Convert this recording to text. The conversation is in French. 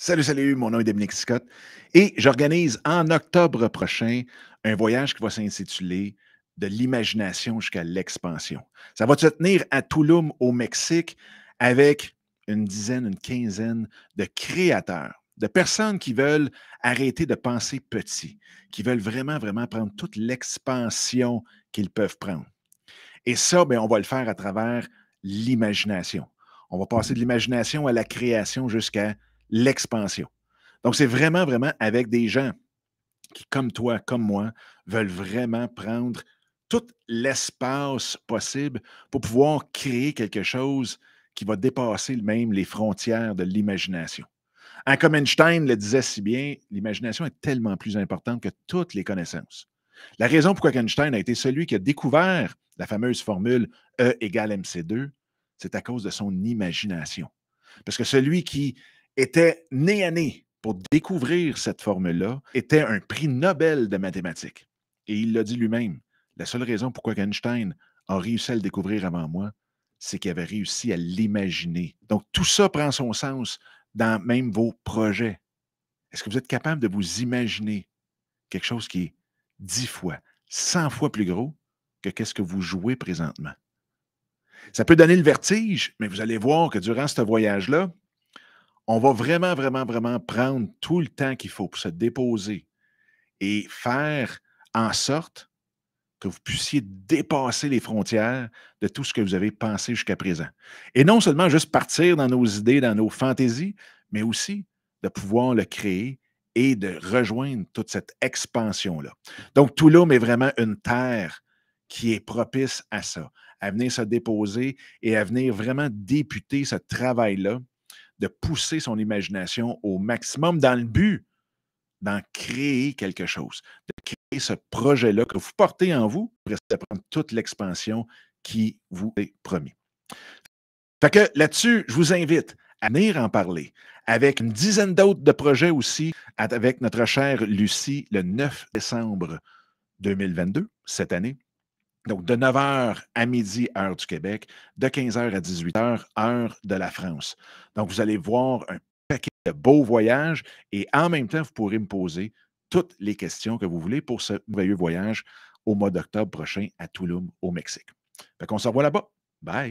Salut, salut, mon nom est Dominique Scott et j'organise en octobre prochain un voyage qui va s'intituler De l'imagination jusqu'à l'expansion. Ça va se tenir à Tulum, au Mexique, avec une dizaine, une quinzaine de créateurs, de personnes qui veulent arrêter de penser petit, qui veulent vraiment, vraiment prendre toute l'expansion qu'ils peuvent prendre. Et ça, ben, on va le faire à travers l'imagination. On va passer de l'imagination à la création jusqu'à l'expansion. Donc, c'est vraiment, vraiment avec des gens qui, comme toi, comme moi, veulent vraiment prendre tout l'espace possible pour pouvoir créer quelque chose qui va dépasser même les frontières de l'imagination. Comme Einstein le disait si bien, l'imagination est tellement plus importante que toutes les connaissances. La raison pourquoi Einstein a été celui qui a découvert la fameuse formule E égale mc2, c'est à cause de son imagination. Parce que celui qui était né à nez pour découvrir cette formule-là était un prix Nobel de mathématiques. Et il l'a dit lui-même. La seule raison pourquoi Einstein a réussi à le découvrir avant moi, c'est qu'il avait réussi à l'imaginer. Donc, tout ça prend son sens dans même vos projets. Est-ce que vous êtes capable de vous imaginer quelque chose qui est 10 fois, 100 fois plus gros que qu'est-ce que vous jouez présentement? Ça peut donner le vertige, mais vous allez voir que durant ce voyage-là, on va vraiment, vraiment, vraiment prendre tout le temps qu'il faut pour se déposer et faire en sorte que vous puissiez dépasser les frontières de tout ce que vous avez pensé jusqu'à présent. Et non seulement juste partir dans nos idées, dans nos fantaisies, mais aussi de pouvoir le créer et de rejoindre toute cette expansion-là. Donc, Tulum est vraiment une terre qui est propice à ça, à venir se déposer et à venir vraiment débuter ce travail-là, de pousser son imagination au maximum dans le but d'en créer quelque chose, de créer ce projet-là que vous portez en vous pour essayer de prendre toute l'expansion qui vous est promis. Fait que là-dessus, je vous invite à venir en parler avec une dizaine d'autres de projets aussi avec notre chère Lucie le 9 décembre 2022, cette année. Donc, de 9 heures à midi, heure du Québec, de 15 heures à 18 heures, heure de la France. Donc, vous allez voir un paquet de beaux voyages et en même temps, vous pourrez me poser toutes les questions que vous voulez pour ce merveilleux voyage au mois d'octobre prochain à Tulum, au Mexique. Fait qu'on se revoit là-bas. Bye!